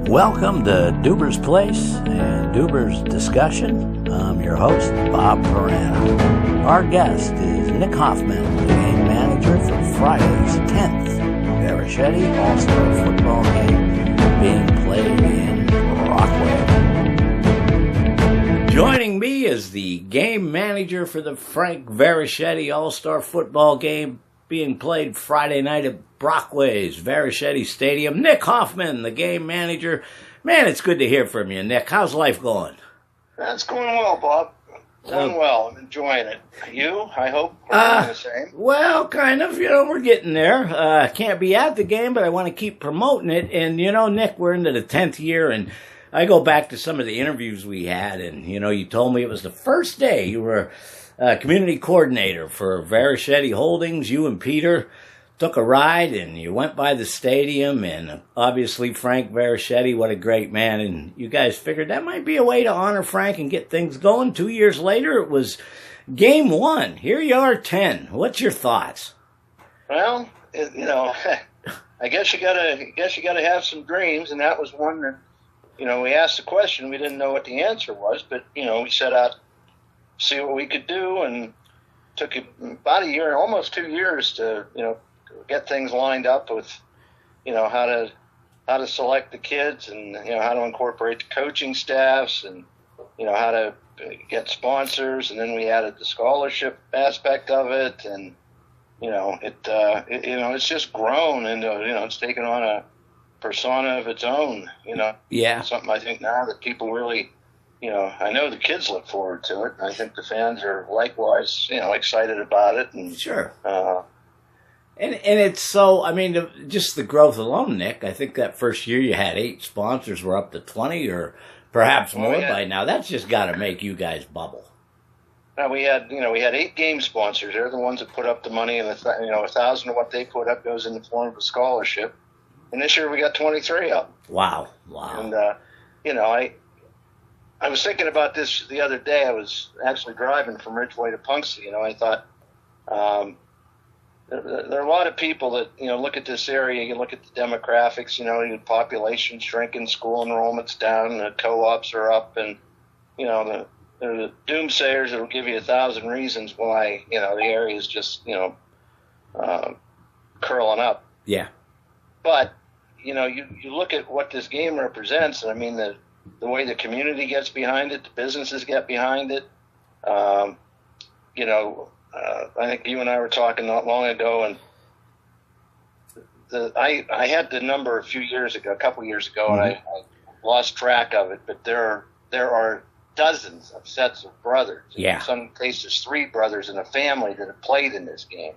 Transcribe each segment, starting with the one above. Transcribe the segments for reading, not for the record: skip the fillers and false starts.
Welcome to Duber's Place and Duber's Discussion. I'm your host, Bob Parana. Our guest is Nick Hoffman, the game manager for Friday's 10th Varischetti All-Star football game being played in Brockway. Joining me is the game manager for the Frank Varischetti All-Star football game being played Friday night at Brockway's Varischetti Stadium. Nick Hoffman, the game manager. Man, it's good to hear from you, Nick. How's life going? That's going well, Bob. Going well. I'm enjoying it. You, I hope, are doing the same. Well, kind of. We're getting there. Can't be at the game, but I want to keep promoting it. And, Nick, we're into the 10th year, and I go back to some of the interviews we had, and, you told me it was the first day you were community coordinator for Varischetti Holdings. You and Peter took a ride and you went by the stadium, and obviously Frank Varischetti, what a great man. And you guys figured that might be a way to honor Frank and get things going. 2 years later, it was game one. Here you are, 10. What's your thoughts? Well, I guess you gotta have some dreams, and that was one that, we asked the question. We didn't know what the answer was, but, we set out to see what we could do, and took about a year, almost 2 years to, get things lined up with, how to select the kids, and, how to incorporate the coaching staffs, and, how to get sponsors. And then we added the scholarship aspect of it. And, it's just grown, and, it's taken on a persona of its own, Yeah. Something I think now that people really, I know the kids look forward to it. I think the fans are likewise, excited about it. And sure. And it's so, just the growth alone, Nick. I think that first year you had 8 sponsors. We're up to 20 or perhaps more by now. That's just got to make you guys bubble. Now we had 8 game sponsors. They're the ones that put up the money, and $1,000 of what they put up goes in the form of a scholarship. And this year we got 23 up. Wow. And I was thinking about this the other day. I was actually driving from Ridgeway to Punxsutawney. I thought there are a lot of people that look at this area. You look at the demographics. The population's shrinking, school enrollment's down, the co-ops are up, and the doomsayers that'll give you 1,000 reasons why the area is just curling up. Yeah. But you look at what this game represents. And the way the community gets behind it, the businesses get behind it. I think you and I were talking not long ago, and I had the number a couple years ago, and I lost track of it. But there are dozens of sets of brothers. Yeah. In some cases, 3 brothers in a family that have played in this game.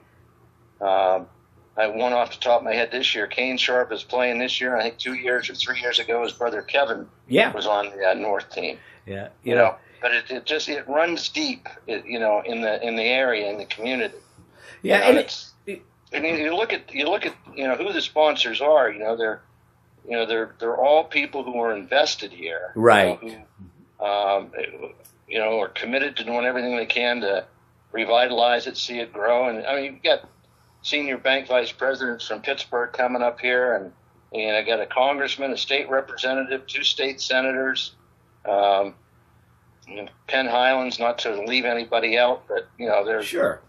I one off the top of my head this year. Kane Sharp is playing this year. I think 2 years or 3 years ago, his brother Kevin was on the North team. Yeah, but it runs deep, in the area, in the community. Yeah, and you look at who the sponsors are. They're all people who are invested here, right? Who are committed to doing everything they can to revitalize it, see it grow. And you've got senior bank vice presidents from Pittsburgh coming up here, and I got a congressman, a state representative, 2 state senators, Penn Highlands, not to leave anybody out, but they're sure.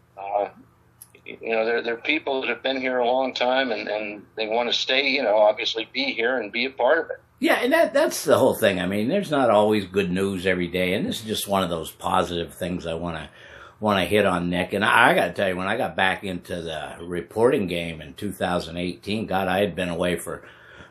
They're people that have been here a long time, and they want to stay. Obviously, be here and be a part of it. Yeah, and that's the whole thing. There's not always good news every day, and this is just one of those positive things I want to hit on, Nick. And I got to tell you, when I got back into the reporting game in 2018, God, I had been away for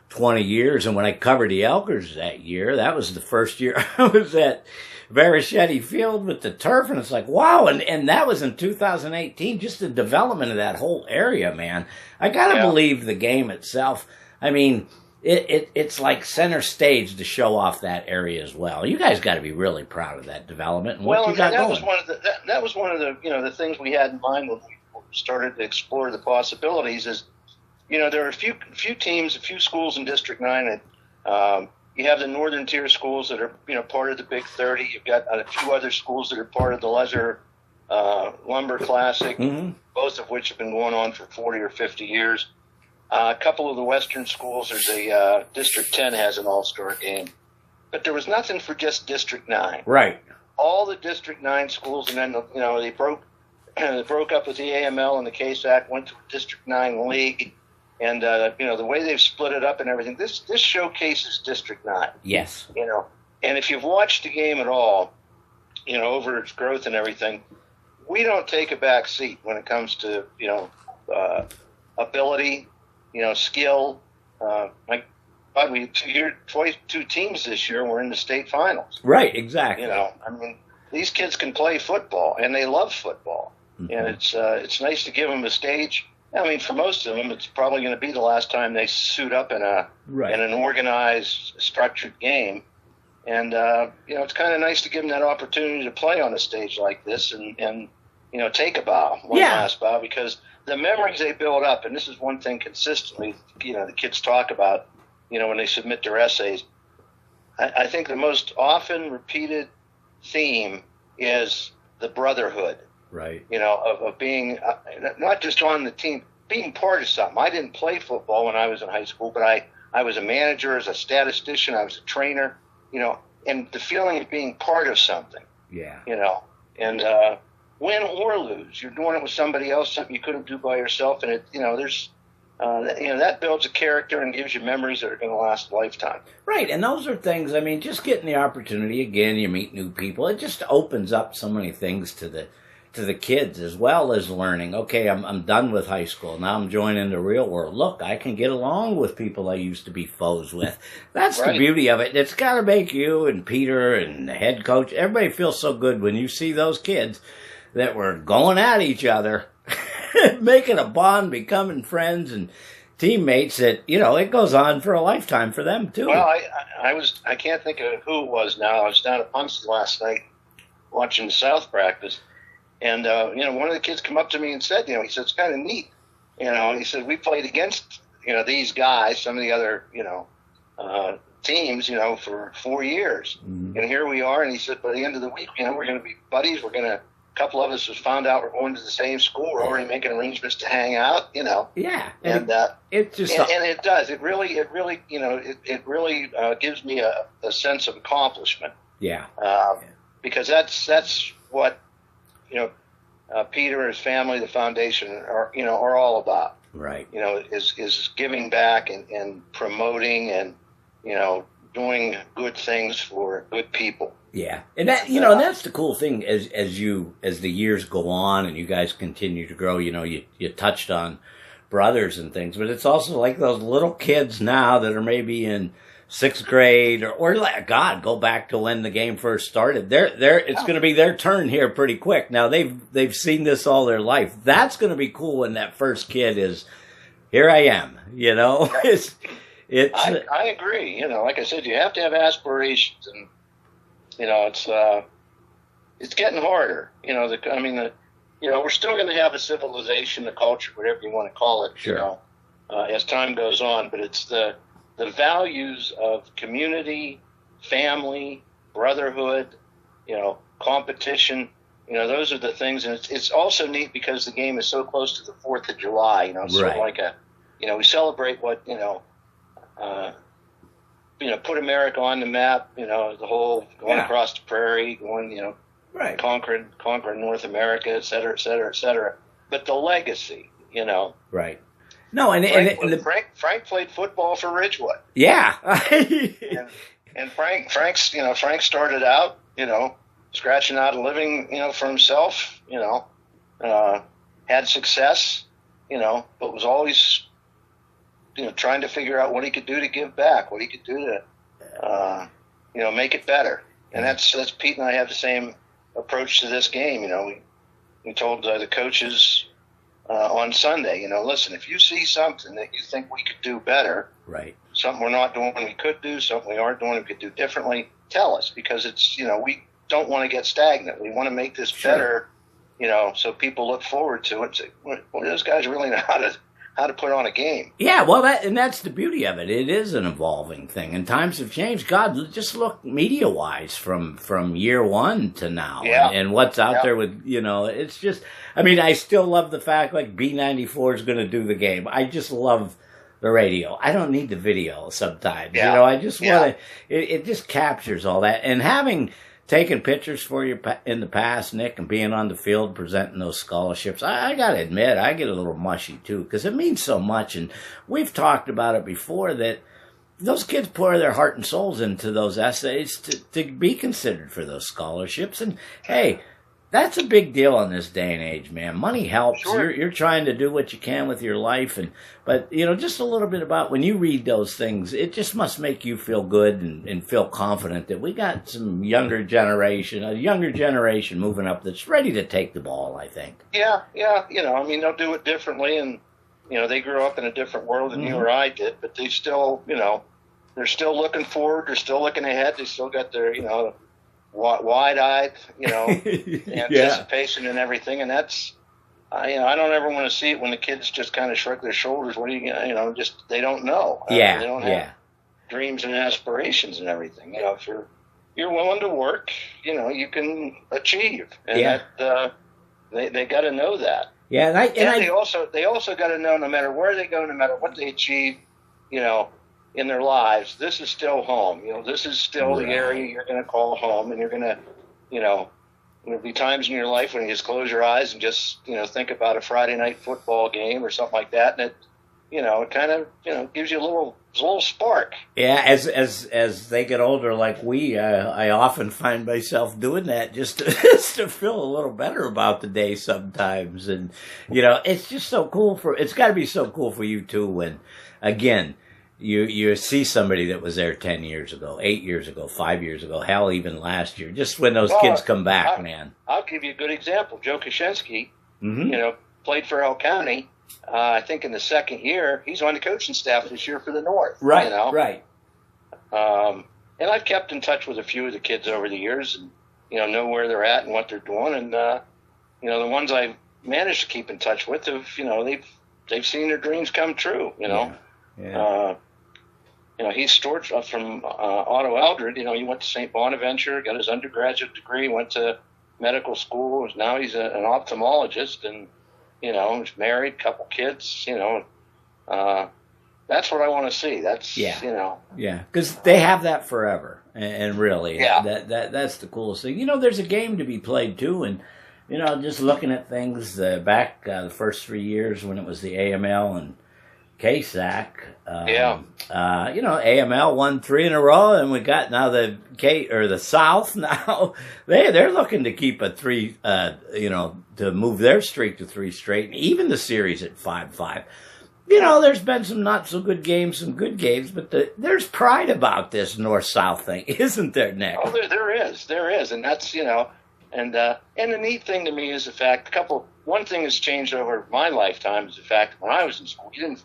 20 years, and when I covered the Elkers that year, that was the first year I was at Varischetti Field with the turf, and it's like, wow, and that was in 2018, just the development of that whole area, man. I gotta believe the game itself, it's like center stage to show off that area as well. You guys got to be really proud of that development and what you got going. That was one of the things we had in mind when we started to explore the possibilities. Is there are a few teams, a few schools in District 9 that you have the northern tier schools that are part of the Big 30. You've got a few other schools that are part of the Lesser Lumber Classic, both of which have been going on for 40 or 50 years. A couple of the Western schools, there's a District 10 has an all-star game. But there was nothing for just District 9. Right. All the District 9 schools, and then, they broke up with the AML and the KSAC, went to District 9 league. And, the way they've split it up and everything, this showcases District 9. Yes. And if you've watched the game at all, over its growth and everything, we don't take a back seat when it comes to, ability, skill. My God, two teams this year were in the state finals. Right, exactly. These kids can play football, and they love football. Mm-hmm. And it's nice to give them a stage. For most of them, it's probably going to be the last time they suit up in an organized, structured game. And, it's kind of nice to give them that opportunity to play on a stage like this and take a bow, last bow, because the memories they build up, and this is one thing consistently, the kids talk about, when they submit their essays. I think the most often repeated theme is the brotherhood. Right. Of being not just on the team, being part of something. I didn't play football when I was in high school, but I was a manager, as a statistician, I was a trainer, and the feeling of being part of something. Yeah. And win or lose, you're doing it with somebody else, something you couldn't do by yourself, and there's that builds a character and gives you memories that are going to last a lifetime. Right, and those are things, just getting the opportunity, again, you meet new people, it just opens up so many things to the kids, as well as learning, okay, I'm done with high school, now I'm joining the real world. Look, I can get along with people I used to be foes with. That's right. The beauty of it. It's got to make you and Peter and the head coach, everybody feels so good when you see those kids that were going at each other, making a bond, becoming friends and teammates that, it goes on for a lifetime for them too. Well, I can't think of who it was now. I was down at Punxsutawney last night watching the South practice. And, one of the kids come up to me and said, he said, it's kind of neat. He said, we played against, these guys, some of the other, teams, for 4 years. Mm-hmm. And here we are. And he said, by the end of the week, we're going to be buddies. A couple of us has found out we're going to the same school. We're already making arrangements to hang out, Yeah. And it just, and it does. It really, gives me a sense of accomplishment. Yeah. Because that's what, Peter and his family, the foundation, are all about. Right. Is giving back and promoting and, doing good things for good people. Yeah. And that, that's the cool thing as the years go on and you guys continue to grow, you touched on brothers and things, but it's also like those little kids now that are maybe in 6th grade or God, go back to when the game first started. It's going to be their turn here pretty quick. Now they've seen this all their life. That's going to be cool when that first kid is, here I am, I agree. Like I said, you have to have aspirations and, it's getting harder. We're still going to have a civilization, a culture, whatever you want to call it, sure. As time goes on, but it's the values of community, family, brotherhood, competition, those are the things. And it's also neat because the game is so close to the 4th of July, it's right. sort of like we celebrate what, put America on the map, the whole going across the prairie, going, right. conquering North America, et cetera, et cetera, et cetera. But the legacy, Right. No, Frank played football for Ridgewood. Yeah. and Frank started out, scratching out a living, for himself, had success, but was always, trying to figure out what he could do to give back, what he could do to, make it better. And that's Pete and I have the same approach to this game. We told the coaches on Sunday, listen, if you see something that you think we could do better, right, something we're not doing we could do, something we aren't doing we could do differently, tell us, because it's, we don't want to get stagnant. We want to make this sure. better, so people look forward to it and say, well, those guys really know how to put on a game. Yeah, well, that's the beauty of it. It is an evolving thing, and times have changed. God, just look media-wise from year one to now, and what's out there with, it's just, I still love the fact, like, B94 is going to do the game. I just love the radio. I don't need the video sometimes. Yeah. You know, I just want to, it just captures all that. And having taken pictures for you in the past, Nick, and being on the field presenting those scholarships, I got to admit, I get a little mushy too, because it means so much. And we've talked about it before that those kids pour their heart and souls into those essays to be considered for those scholarships. And hey, that's a big deal in this day and age, man. Money helps. Sure. You're trying to do what you can with your life, but you know, just a little bit about when you read those things, it just must make you feel good and feel confident that we got some a younger generation moving up that's ready to take the ball, I think. Yeah. You know, I mean, they'll do it differently, and you know, they grew up in a different world than you or I did, but they still, you know, they're still looking forward. They're still looking ahead. They still got their, you know, wide-eyed, you know, anticipation and everything. And that's, you know, I don't ever want to see it when the kids just kind of shrug their shoulders. What are you, you know, just, they don't know. They don't have dreams and aspirations and everything. You know, if you're willing to work, you know, you can achieve. And that, they got to know that. Yeah. They also got to know, no matter where they go, no matter what they achieve, you know, in their lives, this is still home. You know, this is still the area you're going to call home, and you're going to, you know, there'll be times in your life when you just close your eyes and just, you know, think about a Friday night football game or something like that, and it, you know, it kind of, you know, gives you a little spark. Yeah, as they get older, like I often find myself doing that just to feel a little better about the day sometimes, and you know, it's just so cool it's got to be so cool for you too when, again, You see somebody that was there 10 years ago, 8 years ago, 5 years ago, hell, even last year, just when those kids come back, man. I'll give you a good example. Joe Koshensky, you know, played for El County. I think in the second year, he's on the coaching staff this year for the North. Right, you know? right. And I've kept in touch with a few of the kids over the years and, you know where they're at and what they're doing. And, you know, the ones I've managed to keep in touch with have, you know, they've seen their dreams come true, you know. Yeah. You know, he's stored from Otto Eldred. You know, he went to St. Bonaventure, got his undergraduate degree, went to medical school. Now he's an ophthalmologist, and you know, he's married, couple kids. You know, that's what I want to see. That's you know, because they have that forever, and really, that's the coolest thing. You know, there's a game to be played too, and you know, just looking at things back the first 3 years when it was the AML and KSAC. You know, AML won 3 in a row, and we got now the South now. They're looking to keep a 3, you know, to move their streak to 3 straight, and even the series at 5-5. You know, there's been some not so good games, some good games, but there's pride about this North-South thing, isn't there, Nick? Oh, there is, and that's, you know, and the neat thing to me is the fact one thing that's changed over my lifetime is the fact when I was in school, you didn't,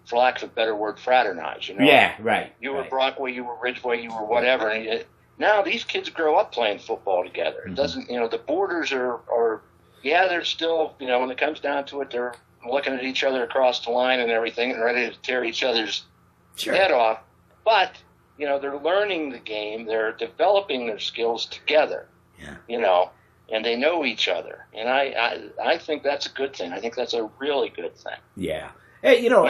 for lack of a better word, fraternize, you know? Yeah, right. You were Brockway, you were Ridgeway, you were whatever. And now these kids grow up playing football together. It doesn't, you know, the borders are they're still, you know, when it comes down to it, they're looking at each other across the line and everything and ready to tear each other's head off. But, you know, they're learning the game. They're developing their skills together, you know, and they know each other. And I think that's a good thing. I think that's a really good thing. Yeah. Hey, you know,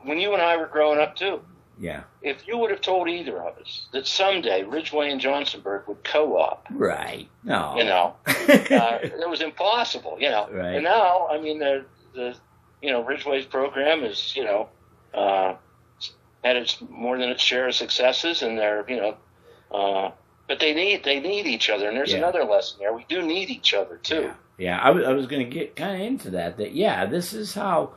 when you and I were growing up too. Yeah. If you would have told either of us that someday Ridgeway and Johnsonburg would co-op, right? No, you know, it was impossible. You know, right. And now, I mean, the you know, Ridgeway's program is, you know, had its more than its share of successes, and they're, you know, but they need each other, and there's another lesson there. We do need each other too. Yeah. I was going to get kind of into that. This is how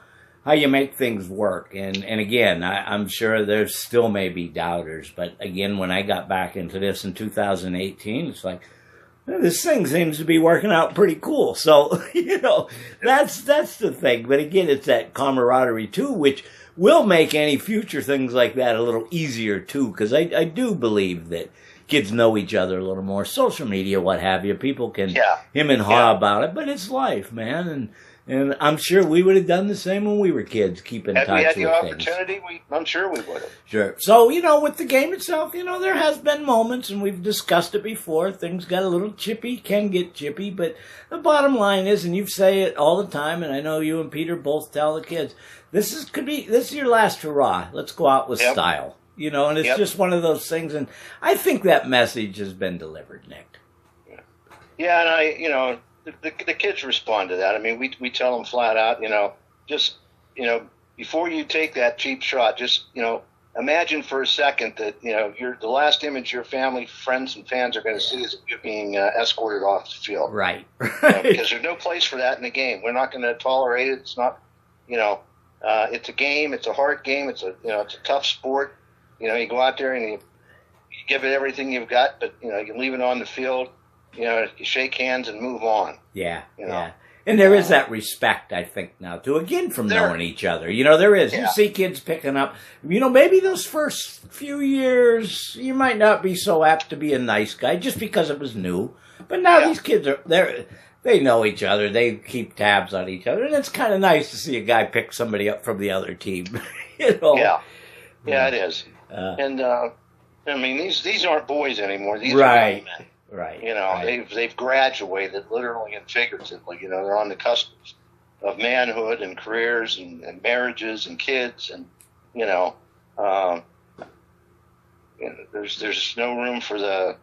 you make things work. And again, I'm sure there still may be doubters, but again, when I got back into this in 2018, it's like, this thing seems to be working out pretty cool. So, you know, that's the thing. But again, it's that camaraderie too, which will make any future things like that a little easier too, because I do believe that kids know each other a little more. Social media, what have you, people can him and haw about it, but it's life, man. And I'm sure we would have done the same when we were kids, keep in touch with things. Had we had the opportunity, I'm sure we would have. Sure. So, with the game itself, there has been moments, and we've discussed it before, things got a little chippy, can get chippy, but the bottom line is, and you say it all the time, and I know you and Peter both tell the kids, this is your last hurrah. Let's go out with style. And it's just one of those things, and I think that message has been delivered, Nick. Yeah, and the kids respond to that. I mean, we tell them flat out, just, before you take that cheap shot, just, imagine for a second that, the last image your family, friends, and fans are going to see is you being escorted off the field. Right. Because there's no place for that in the game. We're not going to tolerate it. It's not, it's a game. It's a hard game. It's a tough sport. You go out there and you give it everything you've got, but, you leave it on the field. You shake hands and move on. Yeah, yeah. And there is that respect, I think, now, too, again, from knowing each other. There is. Yeah. You see kids picking up, maybe those first few years, you might not be so apt to be a nice guy just because it was new. But now these kids they know each other. They keep tabs on each other. And it's kind of nice to see a guy pick somebody up from the other team. Yeah. Yeah, it is. These aren't boys anymore. These are young men. Right. They've graduated literally and figuratively. They're on the cusp of manhood and careers and marriages and kids, and there's no room for the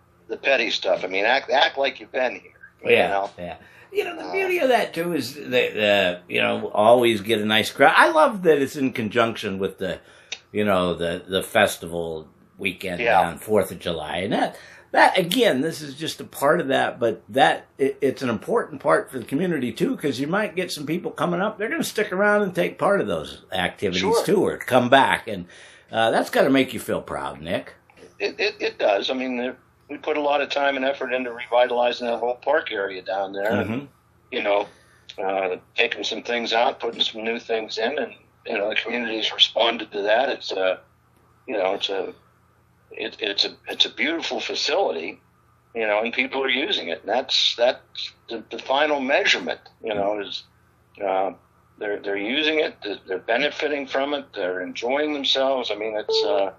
petty stuff. I mean, act like you've been here. Yeah. The beauty of that too is that always get a nice crowd. I love that it's in conjunction with the festival weekend on 4th of July, and that again, this is just a part of that, but it's an important part for the community too, because you might get some people coming up. They're going to stick around and take part of those activities too, or come back, and that's got to make you feel proud, Nick. It does. I mean, we put a lot of time and effort into revitalizing that whole park area down there, and taking some things out, putting some new things in, and the community's responded to that. It's a beautiful facility, and people are using it. And that's the final measurement, is they're using it, they're benefiting from it, they're enjoying themselves. I mean, it's a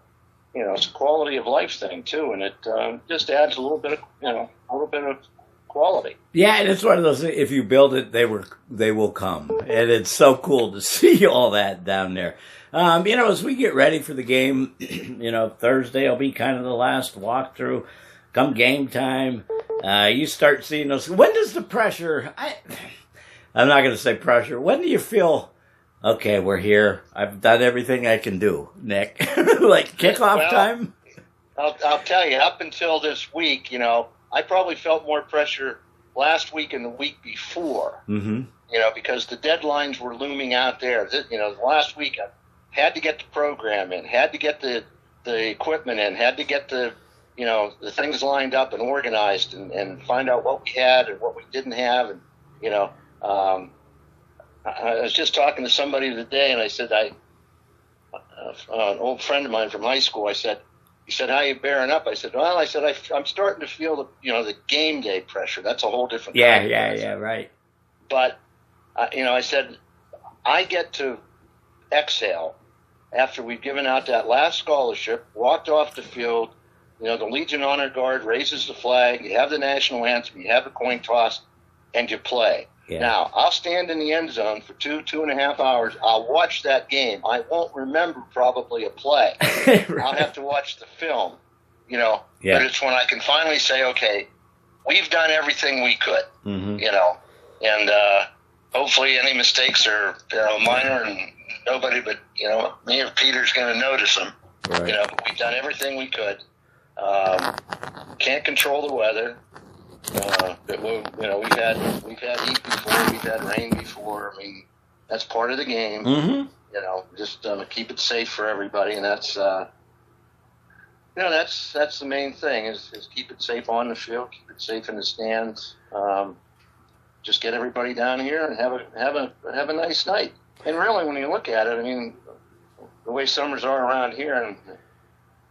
quality of life thing too, and it just adds a little bit of quality. Yeah, and it's one of those things, if you build it, they will come, and it's so cool to see all that down there. As we get ready for the game, Thursday will be kind of the last walkthrough. Come game time, you start seeing those. When does the pressure? I'm not going to say pressure. When do you feel? Okay, we're here. I've done everything I can do, Nick. Like kickoff time. I'll tell you. Up until this week, I probably felt more pressure last week and the week before. Mm-hmm. Because the deadlines were looming out there. Last week I had to get the program in, had to get the equipment in, had to get the things lined up and organized, and find out what we had and what we didn't have. And I was just talking to somebody today, and I said, an old friend of mine from high school, he said, how you bearing up? I said, well, I'm starting to feel the game day pressure. That's a whole different kind of pressure. Yeah, right. But, I said, I get to exhale after we've given out that last scholarship, walked off the field, the Legion Honor Guard raises the flag, you have the national anthem, you have the coin toss, and you play. Yeah. Now, I'll stand in the end zone for 2.5 hours. I'll watch that game. I won't remember probably a play. Right. I'll have to watch the film, But it's when I can finally say, okay, we've done everything we could, and hopefully any mistakes are minor, and nobody but me or Peter's going to notice them. Right. We've done everything we could. Can't control the weather. But we've had heat before, we've had rain before. I mean, that's part of the game. Mm-hmm. Just keep it safe for everybody, and that's that's the main thing is keep it safe on the field, keep it safe in the stands. Just get everybody down here and have a nice night. And really, when you look at it, I mean, the way summers are around here, and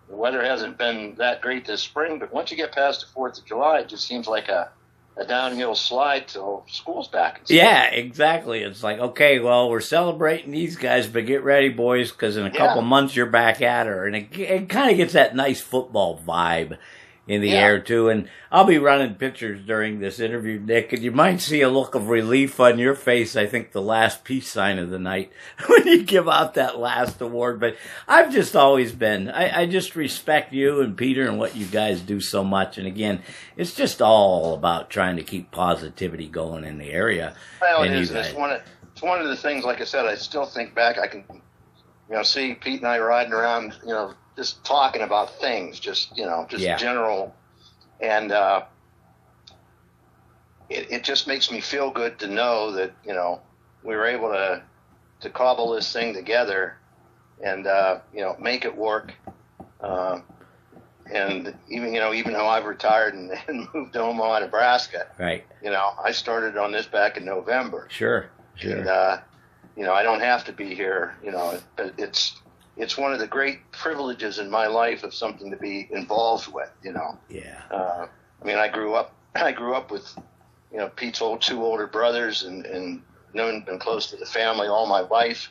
the weather hasn't been that great this spring, but once you get past the 4th of July, it just seems like a a downhill slide till school's back. And yeah, exactly. It's like, okay, well, we're celebrating these guys, but get ready, boys, because in a couple months you're back at her. And it kind of gets that nice football vibe in the air, too. And I'll be running pictures during this interview, Nick, and you might see a look of relief on your face, I think, the last peace sign of the night when you give out that last award. But I've just always been, I just respect you and Peter and what you guys do so much. And again, it's just all about trying to keep positivity going in the area. Well, it is. It's one of the things, like I said, I still think back, I can, see Pete and I riding around, just talking about things, just general. And it just makes me feel good to know that, we were able to cobble this thing together and, make it work. And even though I've retired and moved to Omaha, Nebraska, right. I started on this back in November. Sure. And, I don't have to be here, but it's one of the great privileges in my life of something to be involved with, Yeah. I grew up with, Pete's two older brothers and been close to the family all my life.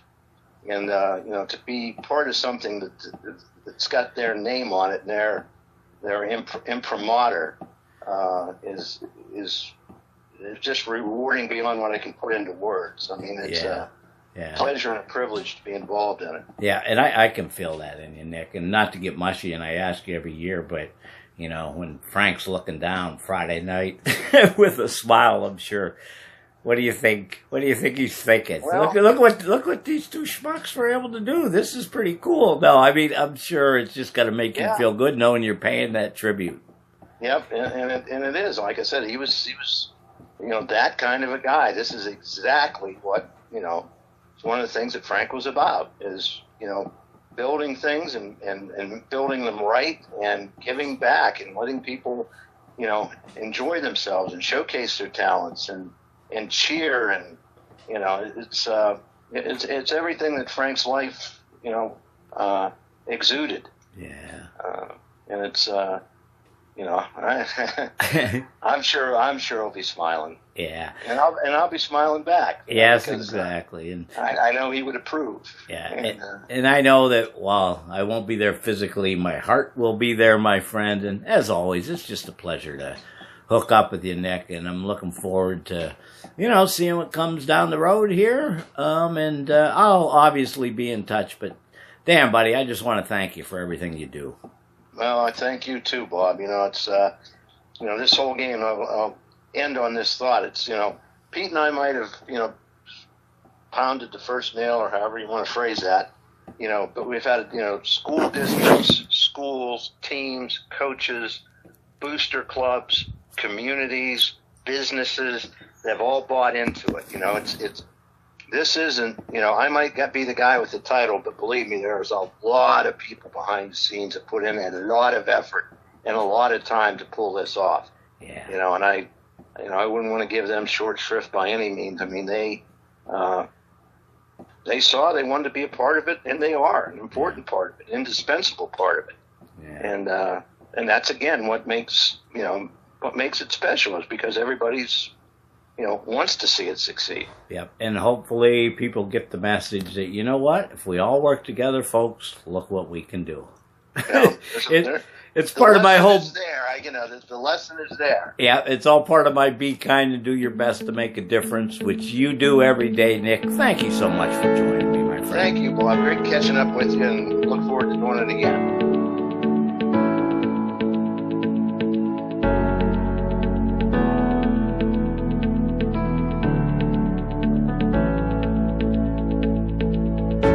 And, to be part of something that's got their name on it and their imprimatur, is just rewarding beyond what I can put into words. I mean, it's pleasure and a privilege to be involved in it. Yeah, and I can feel that in you, Nick. And not to get mushy, and I ask you every year, but, when Frank's looking down Friday night with a smile, I'm sure, what do you think? What do you think he's thinking? Well, look what these two schmucks were able to do. This is pretty cool. No, I mean, I'm sure it's just got to make you feel good knowing you're paying that tribute. Yep, and it is. Like I said, he was that kind of a guy. This is exactly what, it's one of the things that Frank was about is, building things and building them right and giving back and letting people, enjoy themselves and showcase their talents and cheer and, it's everything that Frank's life, exuded. Yeah. And it's, I'm sure he'll be smiling. Yeah. And I'll be smiling back. Yes, exactly. And I know he would approve. Yeah. And I know that while I won't be there physically, my heart will be there, my friend. And as always, it's just a pleasure to hook up with you, Nick. And I'm looking forward to, seeing what comes down the road here. And I'll obviously be in touch. But damn, buddy, I just want to thank you for everything you do. Well, I thank you too, Bob. It's, this whole game, I'll end on this thought. It's, Pete and I might have, pounded the first nail or however you want to phrase that, but we've had, school districts, schools, teams, coaches, booster clubs, communities, businesses that have all bought into it. This isn't, I might be the guy with the title, but believe me, there's a lot of people behind the scenes that put in a lot of effort and a lot of time to pull this off. Yeah. And I wouldn't want to give them short shrift by any means. I mean, they saw they wanted to be a part of it, and they are an important part of it, indispensable part of it. Yeah. And that's again what makes it special is because everybody's wants to see it succeed. Yep. And hopefully people get the message that, if we all work together, folks, look what we can do. It's part of my whole... The lesson is there. Yeah, it's all part of my be kind and do your best to make a difference, which you do every day, Nick. Thank you so much for joining me, my friend. Thank you, Bob. Great catching up with you and look forward to doing it again.